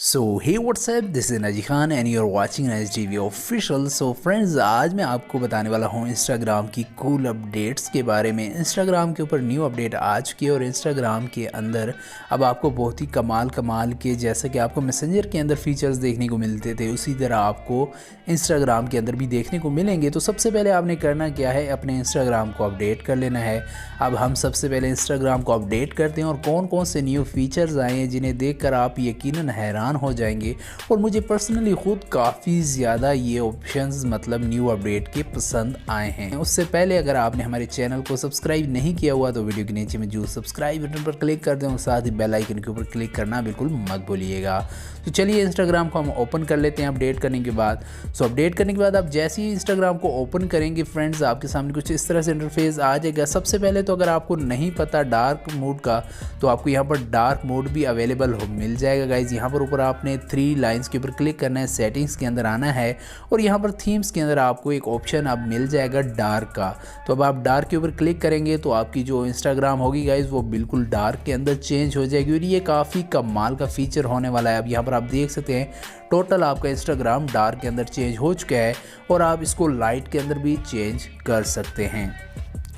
So hey WhatsApp, this is Naazi Khan and you are watching Naazi TV official. So friends, आज मैं आपको बताने वाला हूँ इंस्टाग्राम की कूल अपडेट्स के बारे में। इंस्टाग्राम के ऊपर न्यू अपडेट आ चुकी है और इंस्टाग्राम के अंदर अब आपको बहुत ही कमाल के जैसे कि आपको मैसेंजर के अंदर फीचर्स देखने को मिलते थे उसी तरह आपको इंस्टाग्राम के अंदर भी देखने को मिलेंगे। तो सबसे पहले आपने करना क्या है, अपने इंस्टाग्राम को अपडेट कर लेना है। अब हम सबसे पहले इंस्टाग्राम को अपडेट करते हैं और कौन कौन से न्यू फीचर्स आए हैं जिन्हें देखकर आप यकीनन हैरान हो जाएंगे। और मुझे पर्सनली खुद काफ़ी ज़्यादा ये ऑप्शंस मतलब न्यू अपडेट के पसंद आए हैं। उससे पहले अगर आपने हमारे चैनल को सब्सक्राइब नहीं किया हुआ तो वीडियो के नीचे में जो सब्सक्राइब बटन पर क्लिक कर दें और साथ ही बेल आइकन के ऊपर क्लिक करना बिल्कुल मत भूलिएगा। तो चलिए इंस्टाग्राम को हम ओपन कर लेते हैं अपडेट करने के बाद। सो अपडेट करने के बाद आप जैसे ही इंस्टाग्राम को ओपन करेंगे फ्रेंड्स, आपके सामने कुछ इस तरह से इंटरफेस आ जाएगा। सबसे पहले तो अगर आपको नहीं पता डार्क मोड का तो आपको यहाँ पर डार्क मोड भी अवेलेबल मिल जाएगा गाइज। यहाँ पर ऊपर आपने 3 लाइंस के ऊपर क्लिक करना है, सेटिंग्स के अंदर आना है और यहाँ पर थीम्स के अंदर आपको एक ऑप्शन अब मिल जाएगा डार्क का। तो अब आप डार्क के ऊपर क्लिक करेंगे तो आपकी जो इंस्टाग्राम होगी गाइज वो बिल्कुल डार्क के अंदर चेंज हो जाएगी और ये काफ़ी कमाल का फीचर होने वाला है। अब यहाँ पर आप देख सकते हैं टोटल आपका इंस्टाग्राम डार्क के अंदर चेंज हो चुका है और आप इसको लाइट के अंदर भी चेंज कर सकते हैं।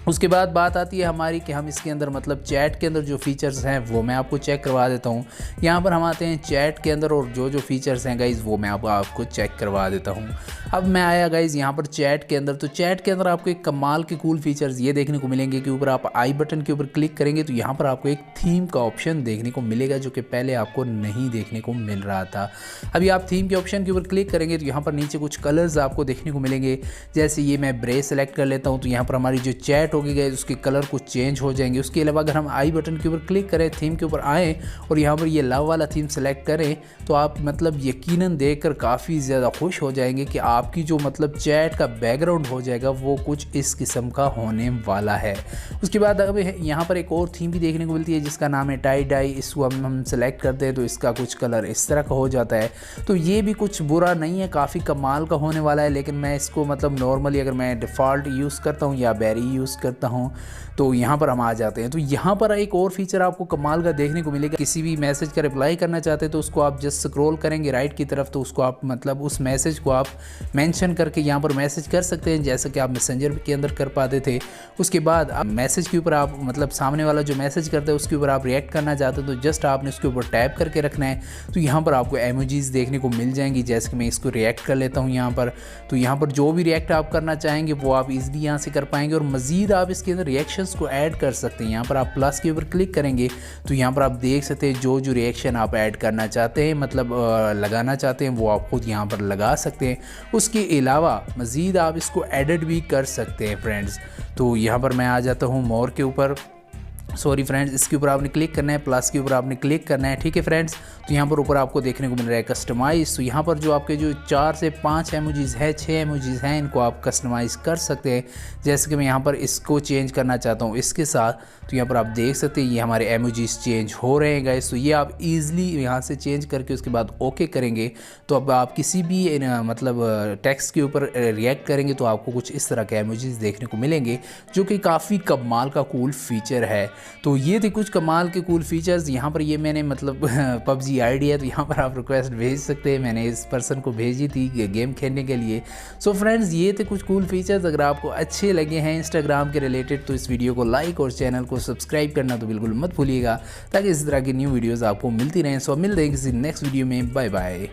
उसके बाद बात आती है हमारी कि हम इसके अंदर मतलब चैट के अंदर जो फीचर्स हैं वो मैं आपको चेक करवा देता हूँ। यहाँ पर हम आते हैं चैट के अंदर और जो फीचर्स हैं गाइज़ वो मैं आपको चेक करवा देता हूँ। अब मैं आया गाइज़ यहाँ पर चैट के अंदर। तो चैट के अंदर आपको एक कमाल के कूल फीचर्स ये देखने को मिलेंगे कि ऊपर आप आई बटन के ऊपर क्लिक करेंगे तो यहाँ पर आपको एक थीम का ऑप्शन देखने को मिलेगा जो कि पहले आपको नहीं देखने को मिल रहा था। अभी आप थीम के ऑप्शन के ऊपर क्लिक करेंगे तो यहाँ पर नीचे कुछ कलर्स आपको देखने को मिलेंगे। जैसे ये मैं ब्रे सेलेक्ट कर लेता हूँ तो यहाँ पर हमारी जो चैट होगी गए उसके कलर कुछ चेंज हो जाएंगे। उसके अलावा अगर हम आई बटन के ऊपर क्लिक करें, थीम के ऊपर आएँ और यहाँ पर ये लव वाला थीम सेलेक्ट करें तो आप मतलब यकीनन देखकर काफ़ी ज़्यादा खुश हो जाएंगे कि आपकी जो मतलब चैट का बैकग्राउंड हो जाएगा वो कुछ इस किस्म का होने वाला है। उसके बाद अब यहाँ पर एक और थीम भी देखने को मिलती है जिसका नाम है टाई डाई। इसको हम सेलेक्ट करते हैं तो इसका कुछ कलर इस तरह का हो जाता है। तो ये भी कुछ बुरा नहीं है, काफ़ी कमाल का होने वाला है। लेकिन मैं इसको मतलब नॉर्मली अगर मैं डिफ़ॉल्ट यूज़ करता हूँ या बेरी यूज़ करता हूँ तो यहाँ पर हम आ जाते हैं। तो यहाँ पर एक और फीचर आपको कमाल का देखने को मिलेगा। किसी भी मैसेज का रिप्लाई करना चाहते हैं तो उसको आप जस्ट स्क्रॉल करेंगे राइट की तरफ तो उसको आप मतलब उस मैसेज को आप मेंशन करके यहाँ पर मैसेज कर सकते हैं जैसे कि आप मैसेंजर के अंदर कर पाते थे। उसके बाद आप मैसेज के ऊपर आप मतलब सामने वाला जो मैसेज करता है उसके ऊपर आप रिएक्ट करना चाहते हो तो जस्ट आपने उसके ऊपर टैप करके रखना है। तो यहाँ पर आपको इमोजीज देखने को मिल जाएंगी। जैसे कि मैं इसको रिएक्ट कर लेता हूँ यहाँ पर, तो यहाँ पर जो भी रिएक्ट आप करना चाहेंगे वो आप इजीली यहाँ से कर पाएंगे और मज़ीद आप इसके अंदर रिएक्शंस को ऐड कर सकते हैं। यहाँ पर आप प्लस के ऊपर क्लिक करेंगे तो यहाँ पर आप देख सकते हैं जो रिएक्शन आप ऐड करना चाहते हैं मतलब लगाना चाहते हैं वो आप खुद यहाँ पर लगा सकते हैं। उसके अलावा मज़ीद आप इसको एडिट भी कर सकते हैं फ्रेंड्स। तो यहाँ पर मैं आ जाता हूँ मोर के ऊपर, सॉरी फ्रेंड्स, इसके ऊपर आपने क्लिक करना है, प्लस के ऊपर आपने क्लिक करना है, ठीक है फ्रेंड्स। तो यहाँ पर ऊपर आपको देखने को मिल रहा है कस्टमाइज़। तो यहाँ पर जो आपके जो 4 से 5 इमोजीज़ है, 6 इमोजीज़ हैं, इनको आप कस्टमाइज़ कर सकते हैं। जैसे कि मैं यहाँ पर इसको चेंज करना चाहता हूँ इसके साथ, तो यहाँ पर आप देख सकते हैं ये हमारे इमोजीज़ चेंज हो रहे हैं गाइस। तो ये आप ईज़िली यहाँ से चेंज करके उसके बाद ओके करेंगे तो अब आप किसी भी मतलब टेक्स्ट के ऊपर रिएक्ट करेंगे तो आपको कुछ इस तरह के इमोजीज़ देखने को मिलेंगे जो कि काफ़ी कमाल का कूल फीचर है। तो ये थे कुछ कमाल के कूल फीचर्स। यहाँ पर ये मैंने मतलब पबजी आईडी है तो यहाँ पर आप रिक्वेस्ट भेज सकते हैं। मैंने इस पर्सन को भेजी थी गेम खेलने के लिए। सो फ्रेंड्स, ये थे कुछ कूल फीचर्स। अगर आपको अच्छे लगे हैं इंस्टाग्राम के रिलेटेड तो इस वीडियो को लाइक और चैनल को सब्सक्राइब करना तो बिल्कुल मत भूलिएगा ताकि इस तरह की न्यू वीडियोज़ आपको मिलती रहें। सो मिलते हैं किसी नेक्स्ट वीडियो में। Bye bye.